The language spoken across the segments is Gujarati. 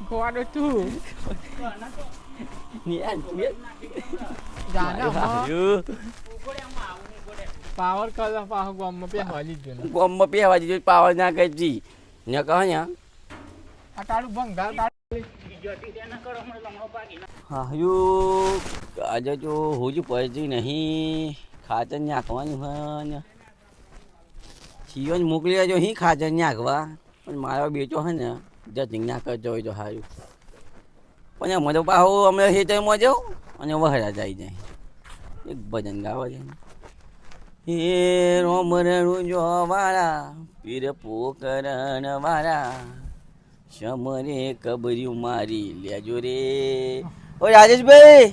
Kuat tu. Ni anh biết. Jangan Ayo. power kalau power gua mau piah wali tu. Gom mà bia vào thì bao nha cái gì? Nhớ có nhá. Atalu bang gal gal. Ayo. Aja jo huju paji nahi. Khajan nyak wa ni ha. Chion muklia jo hi khajan nyak wa. પણ મારો બેચો હે ને જજિંગ ના કરજો હોય તો સારું પણ મને પાહો અમે ખેતરમાં જાઉં અને વહરા જાય જાય એક ભજન ગાવા છે હે રોમ રણું જો વાળા પીર પોકરણ વાળા સમરે કબર્યું મારી લેજો રે ઓ રાજેશભાઈ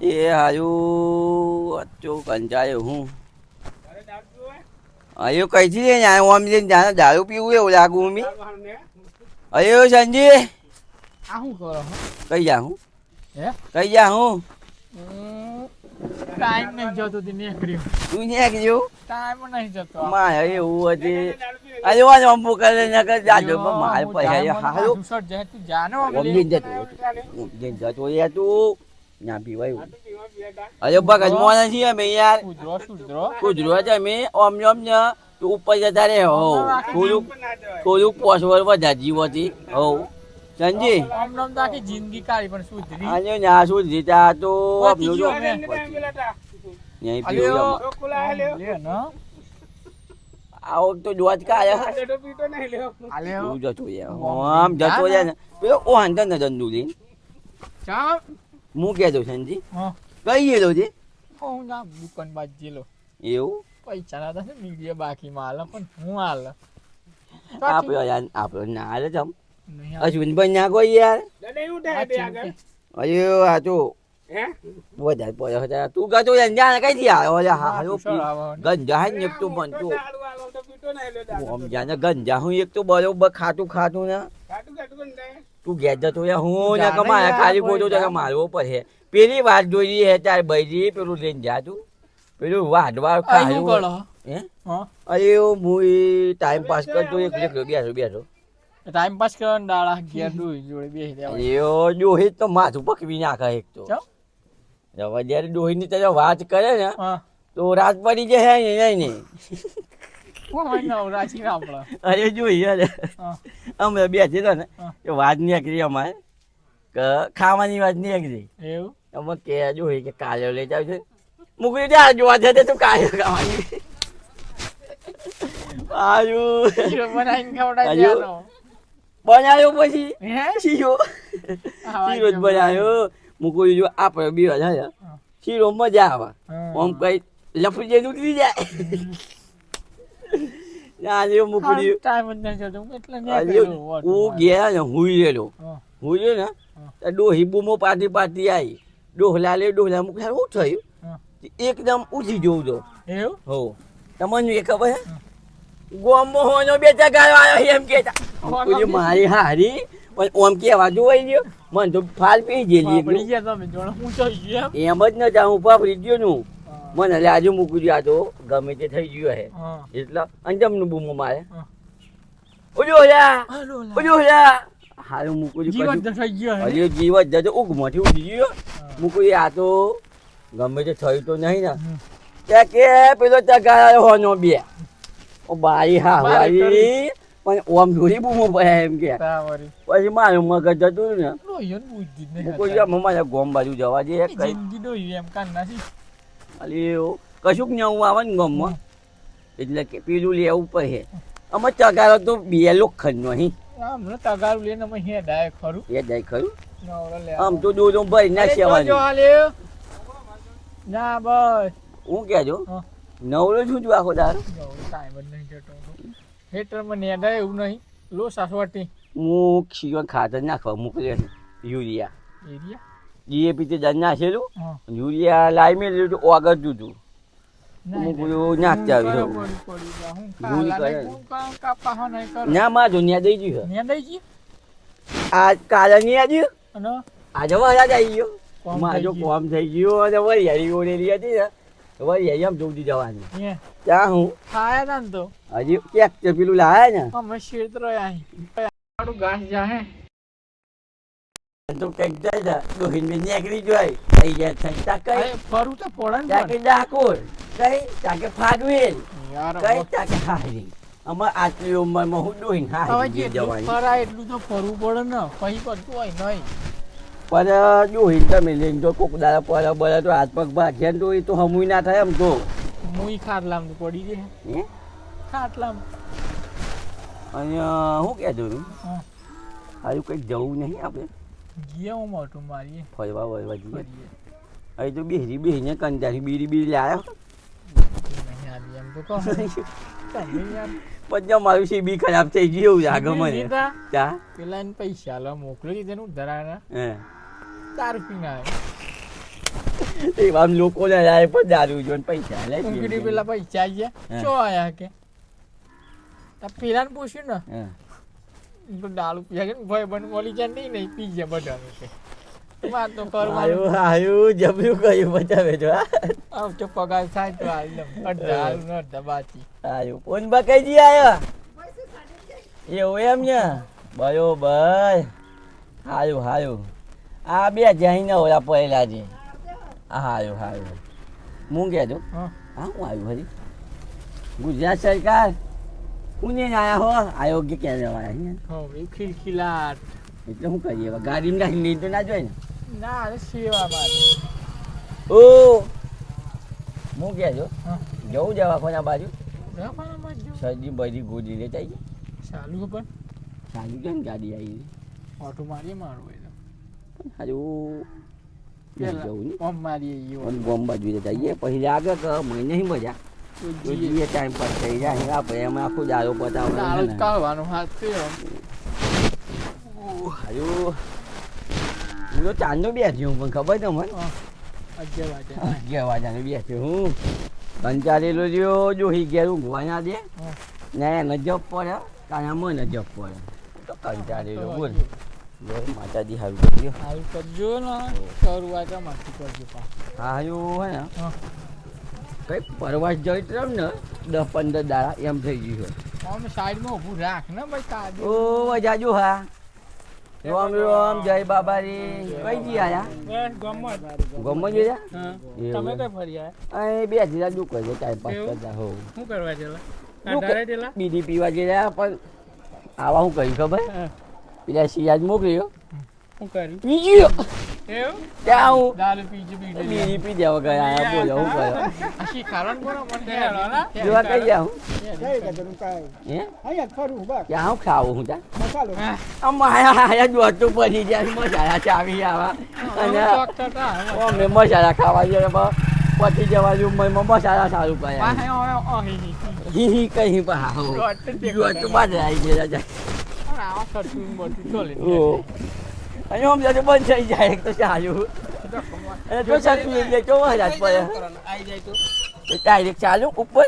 એ હારું અચ્ચો કંચાયો હું અયો કઈથી રે યા ઓમ જઈને જાને દારૂ પીવું એવું લાગુ મી અયો સંજી આ હું કરો કઈ જા હું હે કઈ જા હું ટાઈમ નહીં જતો તી નીકળ્યો તું ન્યા ગયો ટાઈમ નહીં જતો માં એવું હતી અયો આ અંબુ કરે ન કર જાજો પણ માર પૈસા હાલો સુસટ જાય તું જાનો ઓમ જઈને જતો યાર તું ના પીવાય અયો બગજ મોના છીએ અમે યાર સુધરો સુધરો કુદરો છે અમે ઓમ ઓમ ને તું ઉપર જતા રે હો થોડુંક પોસવર વધારે જીવતી હો સંજી આમ નામ તો આખી જિંદગી કાઢી પણ સુધરી આજો ના શું જીતા તો આપનું જો નહીં પીવું લે ન આવો તો દોત કાય આલે તું જતો યાર આમ જતો યાર ને પેલો ઓહન તને દંડુ લે ચા હું કહેતો સંજી હા કઈ ગયેલો છે હું ના દુકાન બાજ જેલો એવું પૈસા ના થશે મીડિયા બાકી માં હાલ પણ હું હાલ આપણે યાર આપણે ના હાલે જમ નહીં અશ્વિનભાઈ ના કોઈ યાર અયો આ તો હે વધારે પડે હતા તું ગતો યાર જાને કઈ થી આવ્યો યાર હાલો ગંજા હે એક તો બન તો ઓમ જાને ગંજા હું એક તો બરોબર ખાતું ખાતું ને તું ઘેર જતો યાર હું ને કમાયા ખાલી ગોતો જગા મારવો પડે પેલી વાત જોઈ હે તાર બૈરી પેલું લઈને જા તું પેલું વાડવા ખાયું હે અયો મુઈ ટાઈમ પાસ કરતો એક બેસો બેસો ટાઈમ પાસ કરવાનો દાડા ઘેર જોડે બેસી દેવા અયો ડોહી તો માથું પકવી નાખે એક તો જવા જ્યારે ડોહી ની તને વાત કરે ને તો રાત પડી જાય હે નહીં રાશી આપડે અરે જોઈ અરે અમે બેસી તો ને એ વાત નીકળી અમારે કે ખાવાની વાત નીકળી એવું અમે કે જોઈ કે કાલે લઈ જાવ છે મૂકી ત્યાં જોવા જતે તું કાલે ખાવાની આયુ બનાવીને ખવડાવી બનાવ્યો પછી હે શીરો શીરો જ બનાવ્યો મૂકું જો આપણે બે હજાર શીરો મજા આવે આમ કઈ લફડી જાય ઉતરી જાય ના જો મૂકું ટાઈમ જ નહીં જતો એટલે હું ગયા ને હુઈ રેલો હુઈ રહ્યો ને ડોહી બૂમો પાટી પાટી આવી ડોહલા લે ડોહલા મૂક શું થયું એકદમ ઉઠી જવું તો એવું હો તમને એ ખબર હે ગોમો હોનો બે જગાડો આવ્યો એમ કેતા મારી હારી પણ ઓમ કેવા જોઈ ગયો મને તો ફાલ પી ગયેલી પડી ગયા તમે જોડે હું તો ગયો એમ જ ન જાઉં પાપડી ગયો નું મને લાજુ મૂકી દો આ તો ગમે તે થઈ ગયો હે એટલે અંજમનું બૂમો મારે ઓજો હારું મૂકું જીવન તો થઈ ગયો હે હજી જીવત જતો ઉગમાંથી ઉડી ગયો મૂકું આ તો ગમે તે થયું તો નહીં ને ત્યાં કે પેલો ચગાડ્યો હોનો બે ઓ બારી હા બારી પણ ઓમ જોડી બૂમો પડ્યા એમ કે પછી મારું મગજ જતું ને મૂકું મારા ગોમ બાજુ જવા દે જિંદગી ડોઈ એમ કાન નાસી અલી કશુંક ને હું આવે ને ગમમાં એટલે કે પેલું લેવું પડે અમે ચગાડો તો બે લોખંડનો અહીં મને તગારું લઈને અમે હે ડાય ખરું એ જાય ખરું નવરો લે આમ તો દોડો ભાઈ ના સેવાનું ના બસ હું કહેજો નવરો છું તું આખો દારો ટાઈમ જ નહીં જતો હેટરમાં નેડા એવું નહીં લો સાસવાટી હું ખીયો ખાતર નાખવા મોકલ્યો યુરિયા એરિયા ડીએપી તે જાન નાખેલું યુરિયા લાવી મેં આગળ જુતું હું કોઈ નાખતા આવ્યું ના માં જો ન્યા દઈ ગયું આ કાલે ન્યા ગયું આજે વરસાદ આવી ગયો માજો કોમ થઈ ગયો અને વરિયાળી ઓળેલી હતી ને વરિયાળી આમ જોડી જવાની ત્યાં હું ખાયા તા ને તો હજી ક્યાંક તે પેલું લાયા ને અમે ક્ષેત્ર આડું ઘાસ જાહે તો કંઈક જાય છે ડોહીને નીકળી જોઈ થઈ ગયા છંટા કઈ અરે ફરું તો પડે ને ચાકે ડાકોર કઈ ચાકે ફાગવેલ યાર કઈ ચાકે હારી અમાર આટલી ઉંમરમાં હું ડોહીને હવે હારી જેટલું જવાની ફરાય એટલું તો ફરવું પડે ને પછી પડતું હોય નહીં પણ ડોહીને તમે લઈને જો કોક દાડા પડે બળે તો હાથ પગ ભાગ્યા ને ડોહી તો હમુય ના થાય એમ તો મુઈ ખાટલામ તો પડી દે હે ખાટલામ અને શું કહેતો તું હા હારું કંઈક જવું નહીં આપણે ગયા હું મોટું મારીએ ફરવા વરવા જઈએ ફરીએ અહીં તો બેહીને કંટાળી બીડી લાવ્યો નહીં આલી એમ તો કહો તમે યાર પછી મારું સીબી ખરાબ થઈ ગયું એવું લાગે મને લીધા? ચા પેલા એને પૈસા લો મોકલી દીધે ને ધરાના હે દારૂ પીને આવે એ આમ લોકોને લાવે પણ દારૂ જોઈને પૈસા લે ઊંઘડી પેલા પૈસા આયા હા. ચો આયા કે પેલાને પૂછ્યું ને હે તો દારૂ પીયા કે ભાઈ બન મળી જાય નહીં પી જાય બધાનું કે વાત તો આયુ કરવાનું આયુ જબરું કયું બતાવે તો આવ તો પગાર થાય તો આવી લઉં અડધા હાલ ને અડધા બાકી આયુ ફોન બા કઈ દી આયો એવું એમ ને બરોબર હારું આ બે જઈને ઓલા પડેલા છે હારું હું કહેતો હા હા હું આવ્યું હરી ગુજરાત સરકાર કોને આયા હો આયોગ્ય ક્યાં જવાય હવે ખીલખીલાટ એટલે શું કરીએ હવે ગાડીમાં નાખી લઈને તો ના જોઈએ ને ના અરે સેવા માટે ઓ હું કહેજો હા જવું દવાખાના બાજુ દવાખાનામાં જ જાઉં. શરદી બધી ગોળી લેતા આવીએ ચાલુ પણ ચાલુ છે ને ગાડી આવી ઓટો મારીએ મારું હોય હારું જવું ને ઓમ મારીએ ઈ અને બોમ્બ બાજુ જતા આવીએ પછી લાગે કે મને નહીં મજા તો જઈએ ટાઈમ પાસ થઈ જાય આપણે એમાં આખો દારો દાળ પતાવવાનો કાઢવાનો હાથ છે હારું હું તો ચાંદનો બેઠ્યો પણ ખબર તમને 11 વાગે 11 વાગ્યાનો બેઠ્યો હું કંચારેલો રહ્યો જોઈ ઘેર ઊંઘવા ના દે હા. ને એને જપ પડે તારા મને જપ પડે તો કંચારેલો બોલ જો માતાજી હારું કર્યો હાલ કરજો ને શરૂઆત માંથી કરજો પા હારું હે ને હા કઈ પરવાસ જઈ રમ ને 10-15 દાડા એમ થઈ ગયું આમ સાઈડમાં ઊભું રાખ ને ભાઈ છે તાજુ ઓ જાજુ હા રામ રામ જય બાબા રે કઈ જી આયા બસ ગમત ગમો જોયા હા એવું તમે એમ. કઈ ફર્યા અહીં બે જીરા દુઃખ છે ટાઈમ પાસ એવું? કરતા હો શું કરવા જેલા શું અઢારે જેલા બીડી પીવા ગયા પણ આવા હું કહ્યું ખબર હા. પેલા સિયાજ મોકલ્યો શું કર્યું બીજું એવું ત્યાં હું દારૂ પીજો બીજો બીડી પી દેવા ગયા બોલો હું કર્યો આશી કારણ કોનો મન થયા જોવા કઈ જાઉં હે અહીંયા ફરું બસ ત્યાં હું ખાવું હું ત્યાં મસાલો આયા દોડતું પડી જાય મસાલા ચાવી આવા અને અમે મસાલા ખાવા જઈએ પતી જવા જેવું મસાલા સારું કર્યા હી કઈ પાહો દોડતું બાદ આવી ગયા જાય ઓ અને આમ જતો બંધ થઈ જાય એક તો સારું અને જો સાચું એટલે તો વહરાજ પડે તો ડાયરેક્ટ ચાલુ ઉપર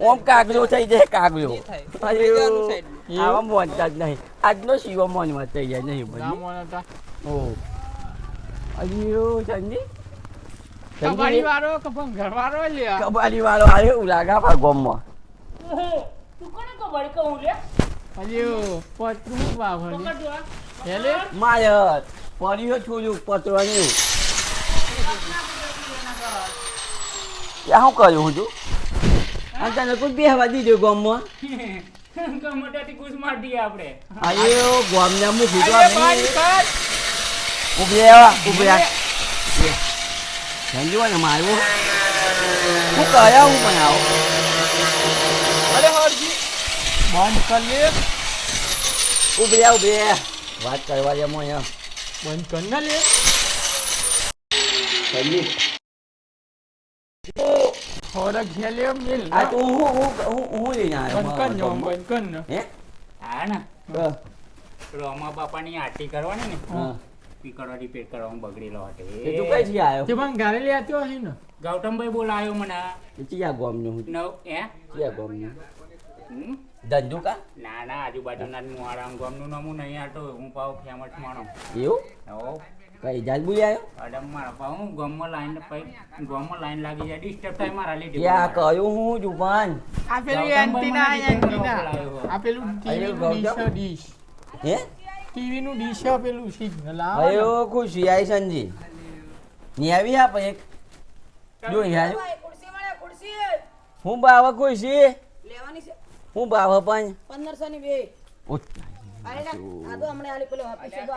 ઓમ કાગલો થઈ જાય કાગલો આવા મોનતા જ નહીં આજનો શિવો મોનમાં થઈ જાય નહીં બની ઓ અయ్యో સંજી કબાડી વાળો કે ભંગર વાળો લ્યા કબાડી વાળો આવ્યો લાગા પા ગોમમાં અલ્યો પત્રું બાવળી હેલે માયર પડ્યો છોડ્યું પતવાની ત્યાં શું કર્યું હું તું અને તને કોઈ બેહવા દીધો ગોમમાં આયો ગોમના મૂકી દો ઉભી સમજ્યો ને મારું શું કયા હું બનાવો અરે હરજી બંધ કર લે ઉભી વાત કરવા જેમ અહીંયા બંધ કર ના લે સંજી થોડા ઘેલે મિલ આ તો હું લઈને બંધ કર નો આવ્યો બંધ કર ને હે હા ને હા રોમા બાપાની આરતી કરવાની ને હા પીકડો રિપેર કરવાનું બગડેલો એ તું હતો કઈ થી આવ્યો તે પણ ઘરે લે આતો હી ને ગૌતમભાઈ બોલાયો મને ચિયા ગોમનું હું નવ હે ચિયા ગોમનું હમ? ધંધુકા ના ના આજુબાજુના મુવાડા ગામનું નામું નહીં આટો હું પાવ ફેમસ માણો એવું હો કઈ જાત બોલી આવ્યો અરે મારા પા હું ગામમાં લાઈન લાગી જાય ડિસ્ટર્બ થાય મારા લીધે ત્યાં કયું હું જુબાન આ પેલું ગૌતમભાઈ એન્ટીના મને આ ટીવી નું ડીશ હે ટીવી નું ડીશ પેલું સિગ્નલ અયો ખુશી આઈ સંજી ની આવી આપ એક જોઈ આવ્યો ખુરશી મળે ખુરશી હું બાવા ખુશી લેવાની છે હું બાવા પણ 1500 ની બે અરે ના આ તો હમણે આલી પેલો ઓફિસ તો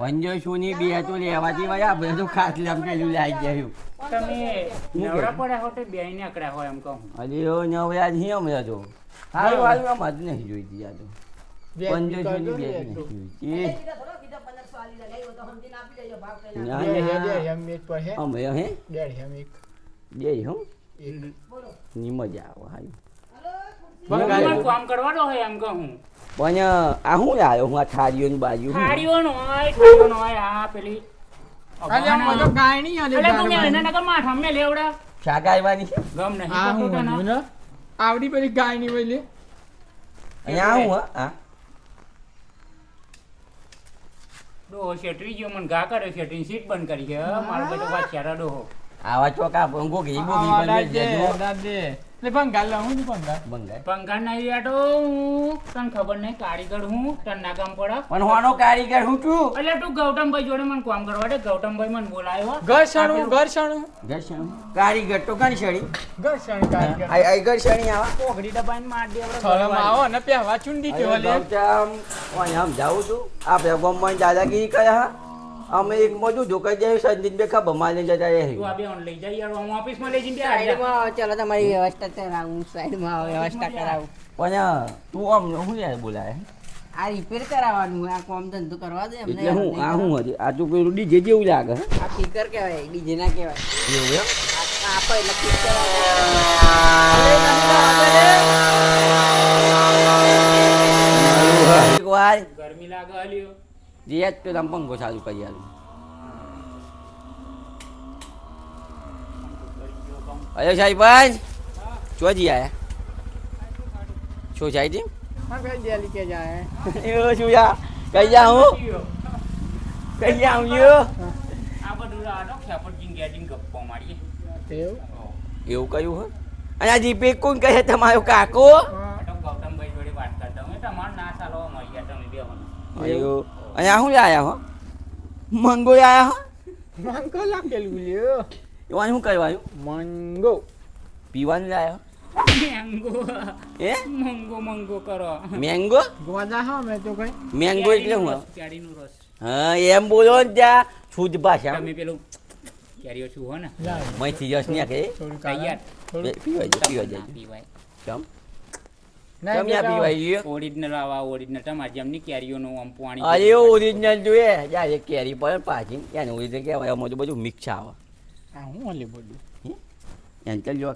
પંજોસો ની બે તો લેવાથી ભાઈ આપણે તો ખાસ લેમ પેલું લાઈ ગયું તમે નવરા પડ્યા હો તો બેયને અકડ્યા હોય એમ કહું અરે ઓ નવરાજ હી અમે તો હારું હારું આમ જ નહીં જોઈતી આ તો પંજોસો ની બે નહીં જોઈતી કીધા થોડો કીધા 1500 આલી લે લેવો તો સમજીને આપી દેજો ભાવ કઈ ના ના એમ એક પર હે અમે હે ડેડ એમ એક બે હું એક બોલો ની મજા આવે હારું હાલો ખુરશી મને કામ કરવાનો હોય એમ કહું પણ આ હું આવ્યો હું આ થાળીઓ ની બાજુ હું થાળીઓનો હોય આ પેલી અરે આમ બધો ગાયણી અને અલે તું એને નકર માઠા મે લેવડા શાક આવવાની છે ગમ નહીં આ કરતો હું તને ને આવડી પેલી ગાયની વઈલે અહીંયા હું હા ડોહો શેટરી ગયો મને ઘા કરે શેટરી સીટ બંધ કરી છે મારો બેટો વાત ચારા ડોહો આવા ચોકા પંગો ઘી બોગી પણ જજો દાદે લે ભંગાર લા હું ભંગાર બંગાય પંખા નહીં આટો હું તને ખબર નહીં કારીગર હું તને ના કામ પડે પણ હોનો કારીગર હું છું એટલે તું ગૌતમભાઈ જોડે મને કામ કરવા દે ગૌતમભાઈ મને બોલાયો ઘરસણું ઘર્ષણ કારીગર તો ઘર્ષણી ઘરસણ કારીગર આઈ ઘર્ષણી આવા પોગડી દબાઈને માર દે થોડમ આવો ને પહેવા ચુંડી કે ઓલે ગૌતમ ઓય આમ જાઉં છું આપણે ગોમમાં દાદાગીરી કર્યા હા અમે એક મોજું ઢોકાઈ જાય સંદીપ બે ખબર મારી જતા રહે તું આ બે ઓન લઈ જાય યાર હું ઓફિસમાં લઈ જઈને બે સાઈડમાં ચલો તમારી વ્યવસ્થા કરાવું સાઈડમાં વ્યવસ્થા કરાવું પણ તું આમ શું યાર બોલાય આ રિપેર કરાવવાનું આ કામ ધંધો કરવા દે અમને એટલે હું આ હું હજી આ તો પેલું ડીજે જેવું લાગે હે આ સ્પીકર કહેવાય ડીજે ના કહેવાય એવું એમ આપો એટલે સ્પીકર એક વાર ગરમી લાગે હલ્યો જે તો તમ પંખો ચાલુ કરી આલું અરે સાહેબ ચોજી આયા શું સાહેબ હા કઈ દેલી કે જાય એ શું યા કઈ જાઉં કઈ જાઉં યો આ બધું રાડો ખેપટજીન ગેટિંગ ગપ્પો મારીએ એવું એવું કયું હો અને આ જીપે કોણ કહે તમારો કાકો તો ગૌતમભાઈ જોડે વાત કરતા હું તમારું ના ચાલો મળી ગયા તમે બે હોને અયો અને આ શું આયા હો મંગો આયા હો મંગો લાગેલું લ્યો એવાનું શું કરવાનું મંગો પીવાનું લાયા મેંગો એ મંગો કરો મેંગો ગોદા હા મેં તો કઈ મેંગો એટલે હું કેરીનો રસ હા એમ બોલો ને ત્યાં શુદ્ધ ભાષા તમે પેલું કેરીઓ શું હો ને મૈથી જસ ને કે થોડું તૈયાર પીવાય જાય પીવાય કેમ ના કેમ યા પીવાય ગયો ઓરિજિનલ આવા ઓરિજિનલ તમારે જેમની કેરીઓનું આમ પાણી અરે ઓરિજિનલ જોઈએ યાર એક કેરી પર પાછી યાર ઓરિજિનલ કહેવાય આમાં તો બધું મિક્સ આવે આ હું ઓલે બધું એમ ચાલ જો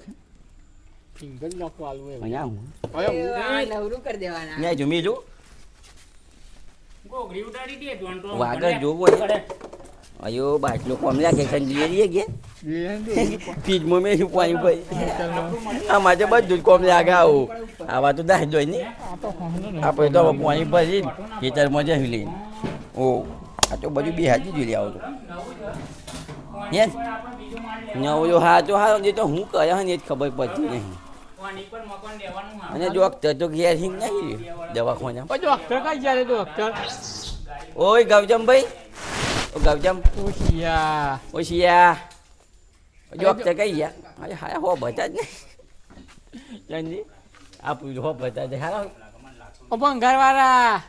ફિંગર લોક વાળું એવું અહીંયા હું નવરું કરી દેવાના મેં જમી જો ગોગરી ઉડાડી દે જોન તો વાગર જોવો અયો બાટલો કોમ લાગે સંજીએ રીએ કે ફ્રીજમાં મેં શું પાણી પડી આમાં તો બધું જ કોમ લાગે આવું આવા તો દાહ જોઈ ને આ તો હમનો ને આપણે તો પાણી ભરી ખેતરમાં જઈ લઈને ઓ આ તો બધું બે હાજી જોઈ આવો તો યસ નવજો હા તો હા જે તો હું કર્યા ને જ ખબર પડતી નહીં પાણી પર મકાન દેવાનું હા અને ડોક્ટર તો ઘેર હિંગ નહીં દવાખાના પછી ડોક્ટર કઈ જાય ડોક્ટર ઓય ગૌતમભાઈ ઓ ગૌતમ ઓશિયા ઓશિયા ડોક્ટર કઈ ગયા અરે હા હો બતા જ નહીં જંજી આપણું હો બતા દે હા ઓ ભંગાર વાળા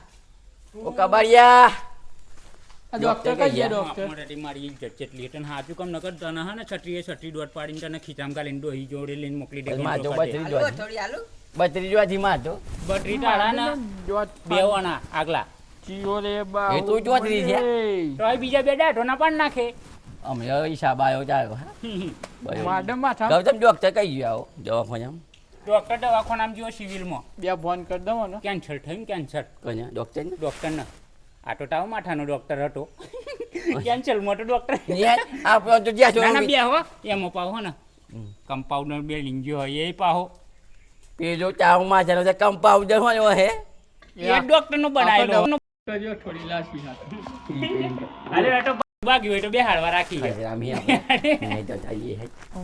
ઓ કબાડિયા આ ડોક્ટર કઈ જાય ડોક્ટર મોટી મારી ઇજ્જત જેટલી તને હાચું કમ નકર તને હા ને છત્રી દોટ પાડીને તને ખીચામ ગાલીને ડોહી જોડે લઈને મોકલી દે માં તો ગોંડો બત્રી હાલો જોવાથી થોડી હાલો બત્રી જોવાથી માં તો બટરી ટાળા ને બેવાના આગલા ચીઓ રે બા એ તું ચોતરી છે તોય બીજા બે દાઢો ના પાડ નાખે અમે હિસાબ આવ્યો ચાલો હા માડમ માથા ગૌતમ ડોક્ટર કઈ ગયો આવો દવાખાના ડોક્ટર દવાખાનામાં જો સિવિલમાં બે ફોન કરી દઉં ને કેન્સર થયું કેન્સર કન્યા ડોક્ટર ને ડોક્ટરને આટો ટાવ માથાનો ડોક્ટર હતો કેન્સર મોટો ડોક્ટર આપણે તો જ્યાં ના ના છો બે હો એમાં પાહો ને કમ્પાઉન્ડર બે લીંગ્યો હોય એ પાહો પેલો ચાવ માં છે કમ્પાઉન્ડર હોય હે એ ડોક્ટર નું બનાવેલો તો જો થોડી લાસી હા અરે આ તો બાકી હોય તો બે હાડવા રાખી છે અમે નહીં તો જઈએ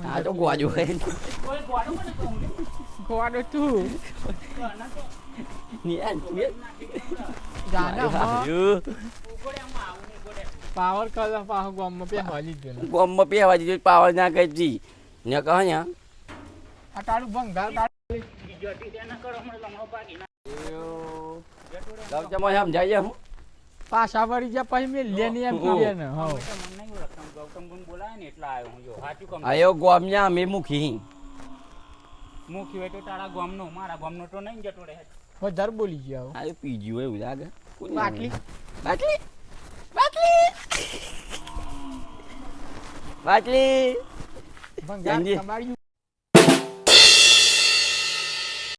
આ તો ગોજો હે કોઈ ગોળો મને કહું ને ગોવાડો તું ની આ જાના ઉગોડ્યામાં આવું ને ઉગોડે પાવર કલર પાહો ગામમાં પે હાલી જ ને ગોમમાં પેવા દીધું પાવર ના કઈ ને કહો ને આ તારું ભંગાર તારું જટી તેના કરો મને લમણો પાકી ના ગૌતમ સમજાય હું પાછા વળી જા પછી મેં લેની એમ કીધે ને હા તો મને નહીં ઓળખતા ગૌતમ ગુણ બોલાય ને એટલા આવ્યો હું જો સાચું કમ આયો ગોમના અમે મુખી મુખી હોય તો તારા ગામનો મારા ગામનો તો નહીં જતો રહે વધારે બોલી ગયા હો. આ પીજ્યું હોય એવું લાગે બાટલી બાટલી બાટલી બાટલી ભંગાર જંજી. તમારી